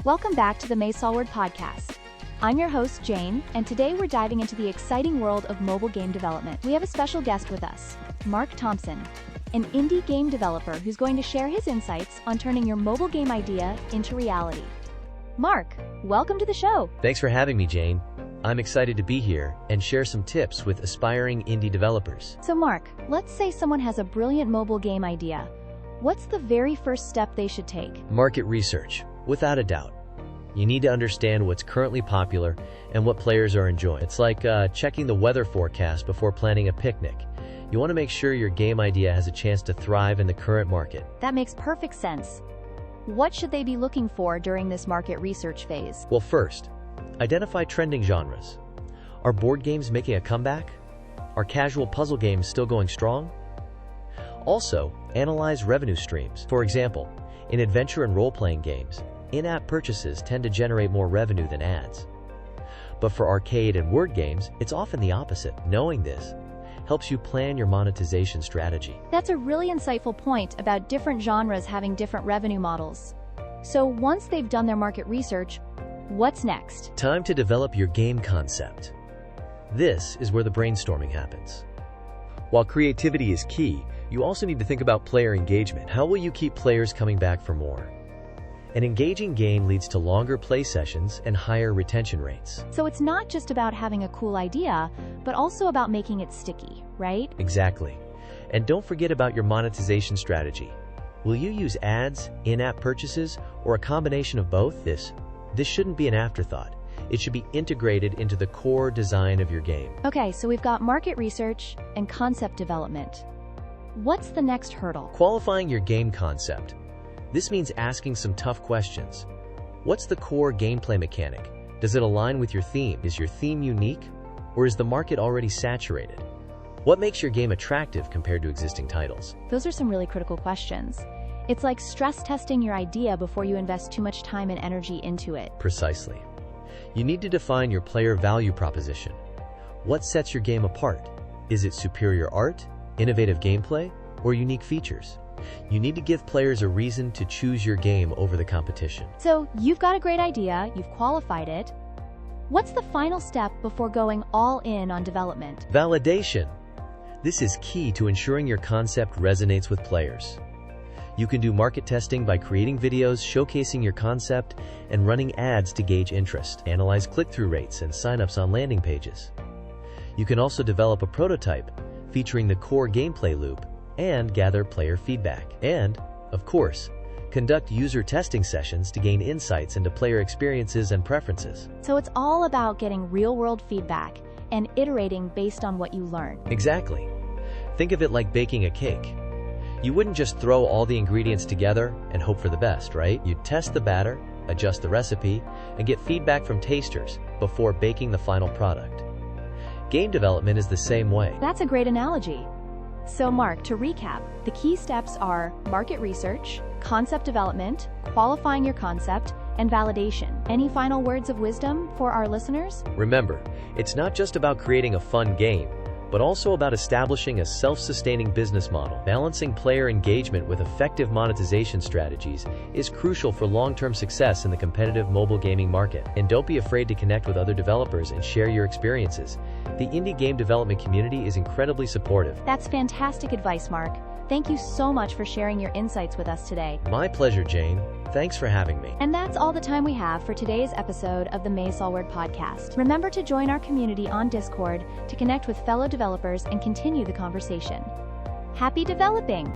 Welcome back to the Maysalward podcast. I'm your host, Jane, and today we're diving into the exciting world of mobile game development. We have a special guest with us, Mark Thompson, an indie game developer who's going to share his insights on turning your mobile game idea into reality. Mark, welcome to the show. Thanks for having me, Jane. I'm excited to be here and share some tips with aspiring indie developers. So Mark, let's say someone has a brilliant mobile game idea. What's the very first step they should take? Market research, without a doubt. You need to understand what's currently popular and what players are enjoying. It's like checking the weather forecast before planning a picnic. You want to make sure your game idea has a chance to thrive in the current market. That makes perfect sense. What should they be looking for during this market research phase? Well, first, identify trending genres. Are board games making a comeback? Are casual puzzle games still going strong? Also, analyze revenue streams. For example, in adventure and role-playing games, in-app purchases tend to generate more revenue than ads. But for arcade and word games, it's often the opposite. Knowing this helps you plan your monetization strategy. That's a really insightful point about different genres having different revenue models. So once they've done their market research, what's next? Time to develop your game concept. This is where the brainstorming happens. While creativity is key, you also need to think about player engagement. How will you keep players coming back for more? An engaging game leads to longer play sessions and higher retention rates. So it's not just about having a cool idea, but also about making it sticky, right? Exactly. And don't forget about your monetization strategy. Will you use ads, in-app purchases, or a combination of both? This shouldn't be an afterthought. It should be integrated into the core design of your game. Okay, so we've got market research and concept development. What's the next hurdle? Qualifying your game concept. This means asking some tough questions. What's the core gameplay mechanic? Does it align with your theme? Is your theme unique? Or is the market already saturated? What makes your game attractive compared to existing titles? Those are some really critical questions. It's like stress testing your idea before you invest too much time and energy into it. Precisely. You need to define your player value proposition. What sets your game apart? Is it superior art, innovative gameplay, or unique features? You need to give players a reason to choose your game over the competition. So you've got a great idea, you've qualified it. What's the final step before going all in on development? Validation. This is key to ensuring your concept resonates with players. You can do market testing by creating videos showcasing your concept and running ads to gauge interest. Analyze click-through rates and sign-ups on landing pages. You can also develop a prototype featuring the core gameplay loop and gather player feedback. And, of course, conduct user testing sessions to gain insights into player experiences and preferences. So it's all about getting real-world feedback and iterating based on what you learn. Exactly. Think of it like baking a cake. You wouldn't just throw all the ingredients together and hope for the best, right? You'd test the batter, adjust the recipe, and get feedback from tasters before baking the final product. Game development is the same way. That's a great analogy. So Mark, to recap, the key steps are market research, concept development, qualifying your concept, and validation. Any final words of wisdom for our listeners? Remember, it's not just about creating a fun game, but also about establishing a self-sustaining business model. Balancing player engagement with effective monetization strategies is crucial for long-term success in the competitive mobile gaming market. And don't be afraid to connect with other developers and share your experiences. The indie game development community is incredibly supportive. That's fantastic advice, Mark. Thank you so much for sharing your insights with us today. My pleasure, Jane. Thanks for having me. And that's all the time we have for today's episode of the Maysalward podcast. Remember to join our community on Discord to connect with fellow developers and continue the conversation. Happy developing!